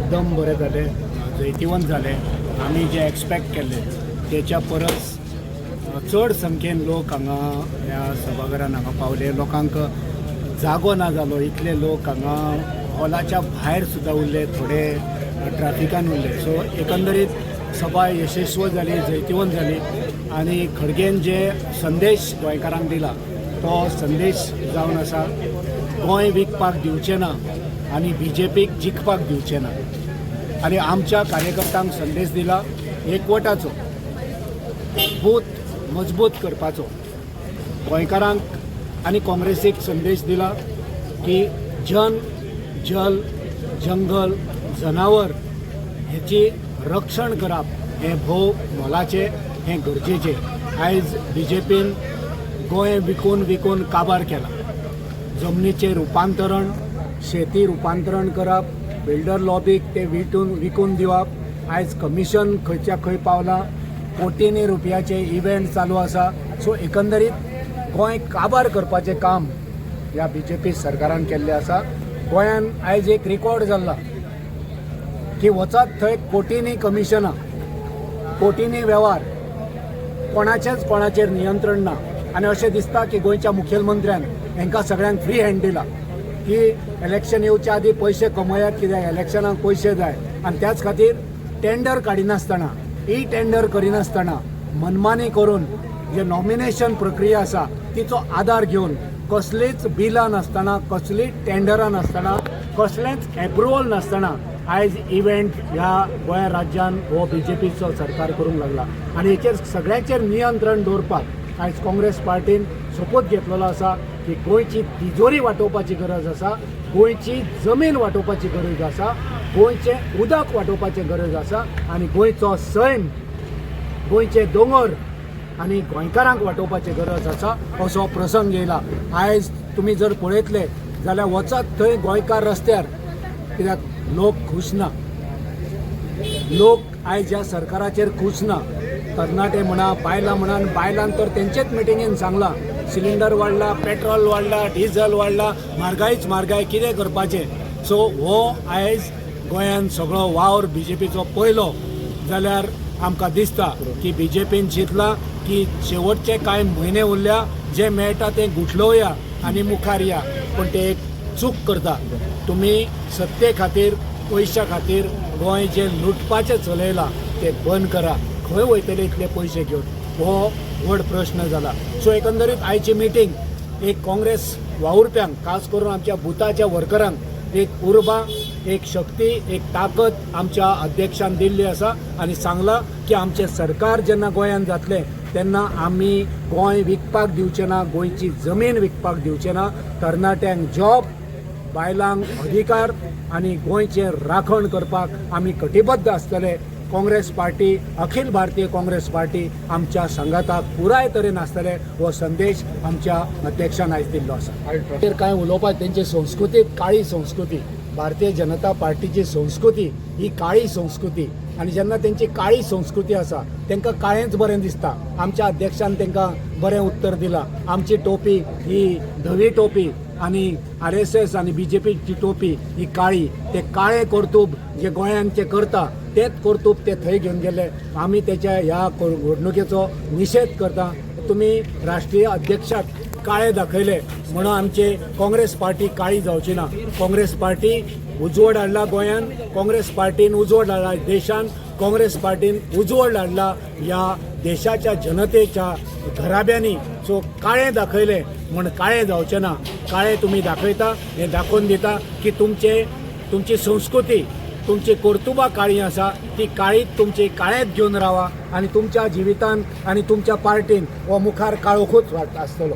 एकदम बरें जालें, जैतिवंत जालें. आमी जे एक्सपेक्ट केल्ले तेच्या परस चड संख्येन लोक हांगा ह्या सभाघरान हांगा पावले. लोकांक जागो ना जालो, इतले लोक हांगा हॉलाच्या भायर सुद्दां उरले, थोडे ट्रॅफिकान उरले. सो एकंदरीत सभा यशस्वी जाली, जैतिवंत जाली. आनी खडगेन जे संदेश गोंयकारांक दिला तो संदेश जावन आसा गोंय विकपाक दिवचें ना आनी BJPक जिखपाक दिवचें ना. आनी आमच्या कार्यकर्त्यांक संदेश दिला एकवटाचो, बूथ मजबूत करपाचो. गोंयकारांक आनी काँग्रेसीक संदेश दिला की जन, जल, जंगल, जनावर हेची रक्षण करप हें भोव मोलाचें, हें गरजेचें. आयज BJPन गोंय विकून विकून काबार केला. जमनीचें रुपांतरण, शेती रुपांतरण करप, बिल्डर लॉबीक ते विकून दिवप. आयज कमिशन खंयच्या खंय पावला, कोटींनी रुपयाचे इव्हेंट चालू आसा. सो एकंदरीत गोंय काबार करपाचें काम ह्या BJP सरकारान केल्लें आसा. गोंयान आयज एक रिकॉर्ड जाल्ला की वचत थंय कोटींनी कमिशनां, कोटींनी वेव्हार, कोणाचेर नियंत्रण ना. आनी अशें दिसता की गोंयच्या मुखेलमंत्र्यान हांकां सगळ्यांक फ्री हँड दिला की इलेक्शन येवच्या आदी पयशे कमयात, कित्याक इलेक्शनाक पयशे जाय. आनी त्याच खातीर टेंडर काडिनासतना, टेंडर करिनासतना मनमानी करून जे नॉमिनेशन प्रक्रिया आसा तिचो आधार घेवन कसलीच बिलां नासतना, कसलीच टेंडरां नासतना, कसलेंच एप्रुवल नासतना आयज इव्हेंट ह्या गोंय राज्यान हो BJPचो सरकार करूंक लागला. आनी हेचेर सगळ्यांचेर नियंत्रण दवरपाक आयज काँग्रेस पार्टीन सोपूत घेतलेलो आसा की गोंयची तिजोरी वांटोवपाची गरज आसा, गोंयची जमीन वांटोवपाची गरज आसा, गोंयचें उदक वांटोवपाची गरज आसा आनी गोंयचो सैम, गोंयचे दोंगर आनी गोंयकारांक वांटोवपाची गरज आसा. असो प्रसंग येयला. आयज तुमी जर पळयतले जाल्यार वचत थंय गोंयकार रस्त्यार, कित्याक लोक खूश ना. लोक आयज ह्या सरकाराचेर खूश ना. तरणाटे म्हणा, बायलां म्हणा, बायलांन तर तेंचेच मिटिंगेन सांगलां सिलिंडर वाडला, पेट्रोल वाडला, डिझल वाडला, म्हारगायच म्हारगाय, कितें करपाचें. सो हो आयज गोंयान सगळो वावर BJPचो पयलो जाल्यार आमकां दिसता की BJPन चिंतलां की शेवटचे कांय म्हयने उरल्या, जे मेळटा तें गुठलोवया आनी मुखार या. पूण ते एक चूक करता. तुमी सत्ते खातीर, पयशा खातीर गोंय जे लुटपाचें चलयलां तें बंद करा. खंय वयतले इतले पयशे घेवन, हो व्हड प्रश्न जाला. सो एकंदरीत आयची मिटींग एक काँग्रेस वावुरप्यांक, खास करून आमच्या बुथाच्या वर्करांक एक उर्बा, एक शक्ती, एक ताकद आमच्या अध्यक्षान दिल्ली आसा. आनी सांगलां की आमचें सरकार जेन्ना गोंयान जातलें तेन्ना आमी गोंय विकपाक दिवचें ना, गोंयची जमीन विकपाक दिवचें ना. तरणाट्यांक जॉब, बायलांक अधिकार आनी गोंयचें राखण करपाक आमी कटिबद्ध आसतले. काँग्रेस पार्टी, अखिल भारतीय काँग्रेस पार्टी आमच्या संघाताक पुराय तरेन आसतले. हो संदेश आमच्या अध्यक्षान आयज दिल्लो आसा. कांय उलोवपाक तेंची संस्कृती, काळी संस्कृती, भारतीय जनता पार्टीची संस्कृती ही काळी संस्कृती. आनी जेन्ना तेंची काळी संस्कृती आसा तेंकां काळेंच बरें दिसता. आमच्या अध्यक्षान तेंकां बरें उत्तर दिलां. आमची टोपी ही धवी टोपी आनी RSS आनी BJPची टोपी ही काळी. ते काळे कर्तूब जे गोंयांचे करता तेच कर्तूब ते थंय घेवन गेले. आमी तेच्या ह्या घडणुकेचो निशेध करता. तुमी राष्ट्रीय अध्यक्षाक काळे दाखयले म्हणून आमचे काँग्रेस पार्टी काळी जावची ना. काँग्रेस पार्टी उजवड हाडला गोंयान, काँग्रेस पार्टीन उजवड हाडला देशान, काँग्रेस पार्टीन उजवड हाडला ह्या देशाच्या जनतेच्या घराब्यांनी. सो काळे दाखयले म्हण काळे जावचें ना. काळे तुमी दाखयता, हें दाखोवन दिता की तुमची संस्कृती, तुमची कर्तुबां काळी आसा. ती काळीच तुमची काळेंच घेवन रावा आनी तुमच्या जिवितान आनी तुमच्या पार्टीन हो मुखार काळोखूच आसतलो.